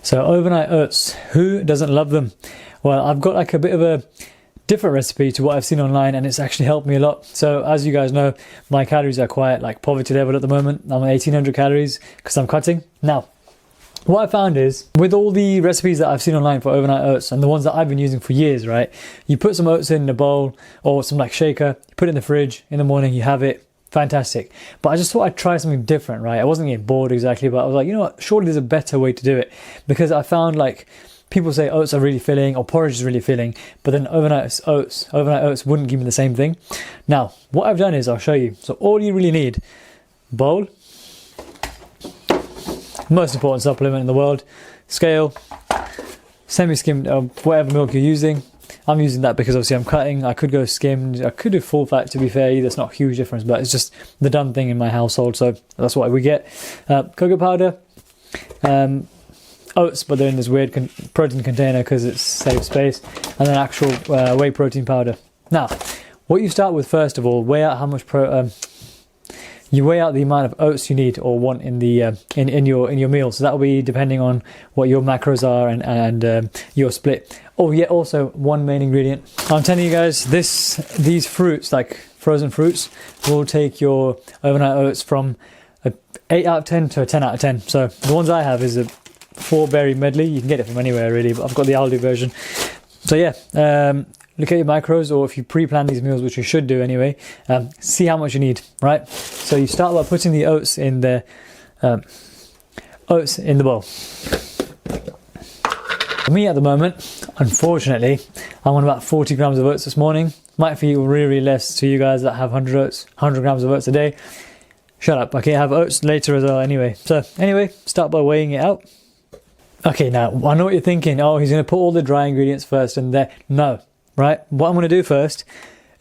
So overnight oats, who doesn't love them? Well, I've got like a bit of a different recipe to what I've seen online, and it's actually helped me a lot. So as you guys know, my calories are quite like poverty level at the moment. I'm at 1800 calories because I'm cutting. Now, what I found is with all the recipes that I've seen online for overnight oats and the ones that I've been using for years, right? You put some oats in a bowl or some like shaker, you put it in the fridge, in the morning you have it, fantastic. But I just thought I'd try something different, right? I wasn't getting bored exactly, but I was like, you know what, surely there's a better way to do it. Because I found like people say oats are really filling or porridge is really filling, but then overnight oats wouldn't give me the same thing. Now, what I've done is I'll show you. So all you really need, bowl, most important supplement in the world, scale, semi-skimmed, whatever milk you're using. I'm using that because obviously I'm cutting. I could go skimmed, I could do full fat, to be fair. That's not a huge difference, but it's just the done thing in my household, so that's what we get. Cocoa powder, oats, but they're in this weird protein container because it saves space, and then actual whey protein powder. Now, what you start with first of all, weigh out how much you weigh out the amount of oats you need or want in the in your meal. So that will be depending on what your macros are and your split. Oh yeah, also one main ingredient. I'm telling you guys, these fruits, like frozen fruits, will take your overnight oats from a 8 out of 10 to a 10 out of 10. So the ones I have is a 4-berry medley. You can get it from anywhere really, but I've got the Aldi version. So yeah, look at your macros, or if you pre-plan these meals, which you should do anyway, see how much you need, right? So you start by putting the oats in the bowl. For me at the moment, unfortunately, I'm on about 40 grams of oats this morning. Might feel really less to you guys that have 100 grams of oats a day. Shut up. Okay, I have oats later as well anyway. So anyway, start by weighing it out. Okay, now I know what you're thinking. Oh, he's going to put all the dry ingredients first and there. No, right? What I'm going to do first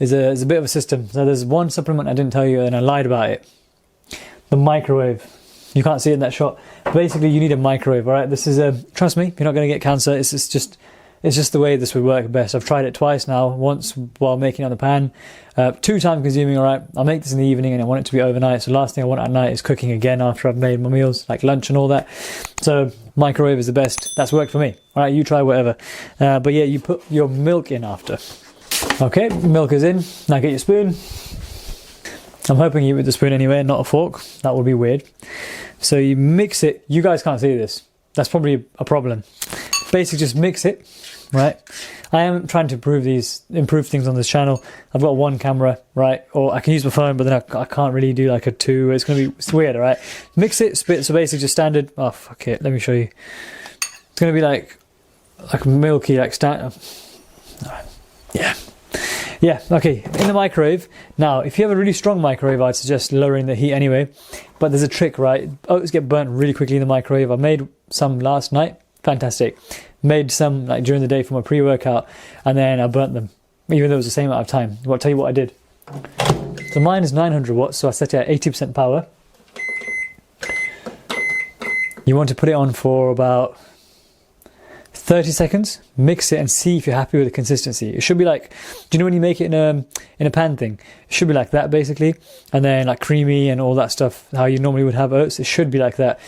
is a bit of a system. So there's one supplement I didn't tell you and I lied about it. The microwave. You can't see it in that shot. Basically, you need a microwave, all right? This is trust me, you're not going to get cancer. It's just the way this would work best. I've tried it twice now. Once while making it on the pan. 2 time consuming, all right? I'll make this in the evening and I want it to be overnight. So last thing I want at night is cooking again after I've made my meals, like lunch and all that. So microwave is the best. That's worked for me. All right, you try whatever. But yeah, you put your milk in after. Okay, milk is in. Now get your spoon. I'm hoping you eat with the spoon anyway, not a fork. That would be weird. So you mix it. You guys can't see this. That's probably a problem. Basically just mix it, right? I am trying to improve things on this channel. I've got one camera, right? Or I can use my phone, but then I can't really do like a 2. It's weird, all right? Mix it, spit. So basically just standard. Oh, fuck it. Let me show you. It's going to be like milky, like standard. Yeah, okay, in the microwave. Now, if you have a really strong microwave, I'd suggest lowering the heat anyway. But there's a trick, right? Oats get burnt really quickly in the microwave. I made some last night. Fantastic. Made some like during the day for my pre-workout, and then I burnt them, even though it was the same amount of time. I'll tell you what I did. So mine is 900 watts, so I set it at 80% power. You want to put it on for about 30 seconds, mix it and see if you're happy with the consistency. It should be like, do you know when you make it in a pan thing? It should be like that basically, and then like creamy and all that stuff, how you normally would have oats. It should be like that.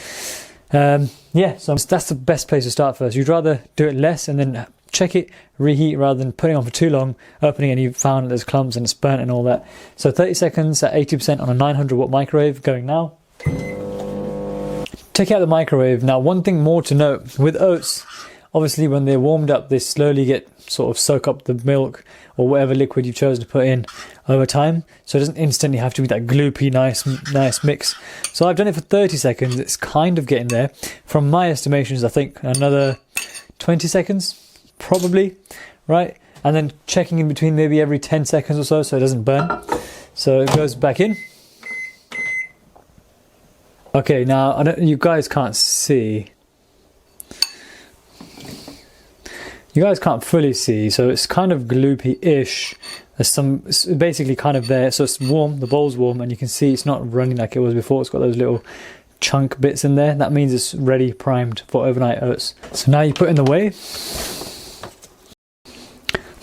Yeah, so that's the best place to start first. You'd rather do it less and then check it, reheat, rather than putting it on for too long, opening and you found that there's clumps and it's burnt and all that. So 30 seconds at 80% on a 900 watt microwave, going now. Take out the microwave. Now, one thing more to note with oats, obviously when they're warmed up, they slowly soak up the milk or whatever liquid you've chosen to put in over time. So it doesn't instantly have to be that gloopy, nice mix. So I've done it for 30 seconds. It's kind of getting there. From my estimations, I think another 20 seconds, probably, right? And then checking in between maybe every 10 seconds or so it doesn't burn. So it goes back in. Okay, now you guys can't see. You guys can't fully see, so it's kind of gloopy-ish. It's basically kind of there, so it's warm, the bowl's warm, and you can see it's not running like it was before. It's got those little chunk bits in there. That means it's ready, primed for overnight oats. So now you put in the whey.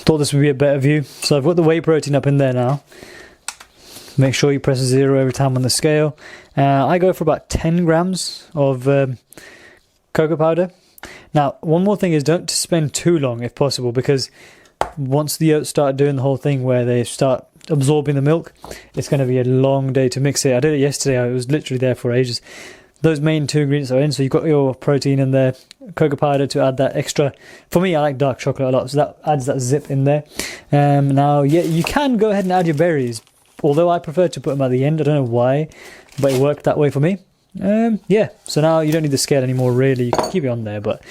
Thought this would be a better view. So I've got the whey protein up in there now. Make sure you press 0 every time on the scale. I go for about 10 grams of cocoa powder. Now, one more thing is don't spend too long if possible, because once the oats start doing the whole thing where they start absorbing the milk, it's going to be a long day to mix it. I did it yesterday. I was literally there for ages. Those main 2 ingredients are in, so you've got your protein in there, cocoa powder to add that extra. For me, I like dark chocolate a lot, so that adds that zip in there. Now, yeah, you can go ahead and add your berries, although I prefer to put them at the end. I don't know why, but it worked that way for me. Yeah, so now you don't need the scale anymore, really. You can keep it on there, but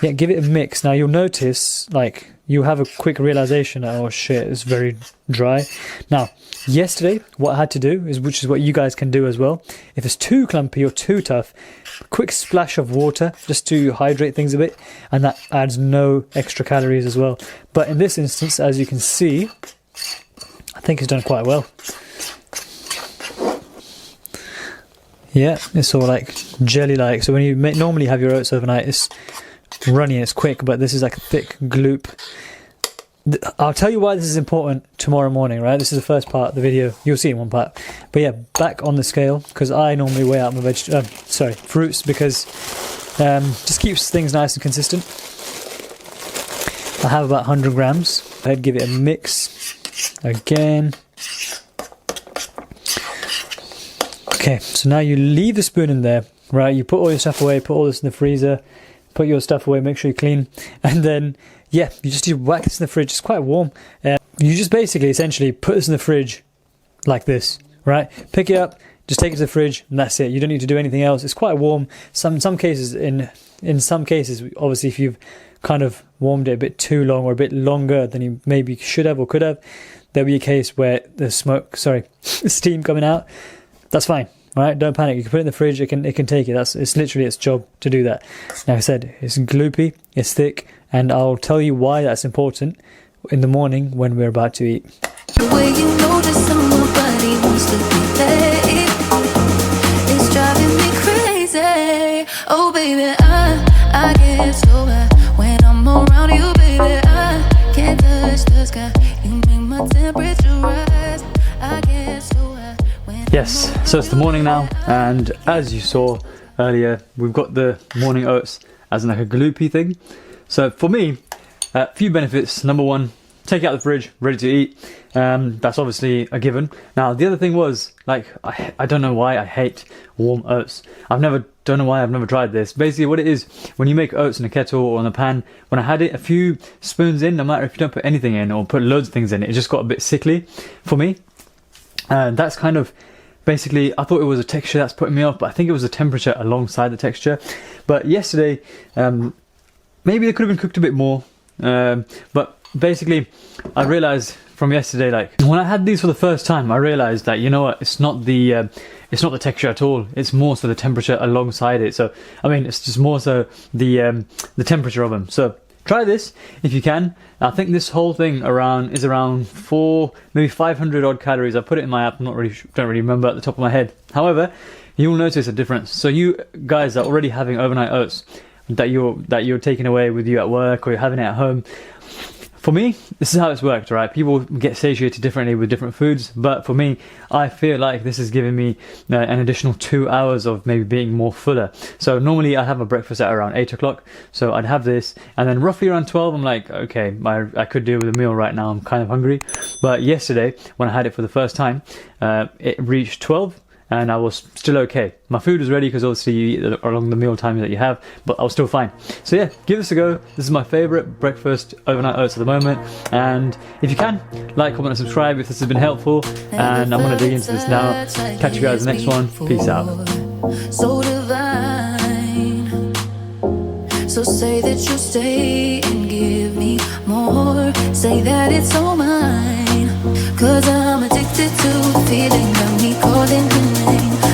yeah, give it a mix. Now, you'll notice, like, you have a quick realization that, oh shit, it's very dry. Now, yesterday, what I had to do, which is what you guys can do as well, if it's too clumpy or too tough, quick splash of water just to hydrate things a bit, and that adds no extra calories as well. But in this instance, as you can see, I think it's done quite well. Yeah, it's all like jelly-like. So when you normally have your oats overnight, it's runny and it's quick, but this is like a thick gloop. I'll tell you why this is important tomorrow morning, right? This is the first part of the video. You'll see in one part. But yeah, back on the scale, because I normally weigh out my fruits, because just keeps things nice and consistent. I have about 100 grams. I'd give it a mix again. Okay, so now you leave the spoon in there, right? You put all your stuff away, put all this in the freezer, put your stuff away, make sure you're clean, and then, yeah, you just whack this in the fridge. It's quite warm. You just basically, essentially, put this in the fridge like this, right? Pick it up, just take it to the fridge, and that's it. You don't need to do anything else. It's quite warm. In some cases, obviously, if you've kind of warmed it a bit too long or a bit longer than you maybe should have or could have, there'll be a case where there's steam coming out. That's fine, right? Don't panic. You can put it in the fridge. It can take it. It's literally its job to do that. Like I said, it's gloopy, it's thick, and I'll tell you why that's important in the morning when we're about to eat. The way you notice somebody wants to be late, it's driving me crazy. Oh baby, I get so high when I'm around you, baby. I can't touch the sky. You make my temperature rise. I get so high. Yes, so it's the morning now, and as you saw earlier, we've got the morning oats as like a gloopy thing. So for me, a few benefits. Number one, take it out of the fridge, ready to eat. That's obviously a given. Now, the other thing was, like, I don't know why I hate warm oats. Don't know why I've never tried this. Basically, what it is, when you make oats in a kettle or in a pan, when I had it, a few spoons in, no matter if you don't put anything in or put loads of things in, it just got a bit sickly for me. That's kind of... Basically, I thought it was a texture that's putting me off, but I think it was the temperature alongside the texture. But yesterday, maybe they could have been cooked a bit more. But basically, I realised from yesterday, like, when I had these for the first time, I realised that, you know what, it's not the texture at all. It's more so the temperature alongside it. So, I mean, it's just more so the temperature of them. So, try this if you can. I think this whole thing is around 500 odd calories. I put it in my app. Don't really remember at the top of my head. However, you'll notice a difference. So you guys are already having overnight oats that you're taking away with you at work, or you're having it at home. For me, this is how it's worked, right? People get satiated differently with different foods, but for me, I feel like this is giving me an additional 2 hours of maybe being more fuller. So normally I have a breakfast at around 8 o'clock, so I'd have this, and then roughly around 12, I'm like, okay, I could do with a meal right now, I'm kind of hungry. But yesterday, when I had it for the first time, it reached 12, and I was still okay. My food was ready because obviously you eat along the meal time that you have, but I was still fine. So yeah, give this a go. This is my favourite breakfast overnight oats at the moment. And if you can, like, comment and subscribe if this has been helpful. And I'm going to dig into this now. Catch you guys in the next one. Peace out. So divine. So say that you stay and give me more. Say that it's all mine. 'Cause I'm addicted to the feeling of me calling you.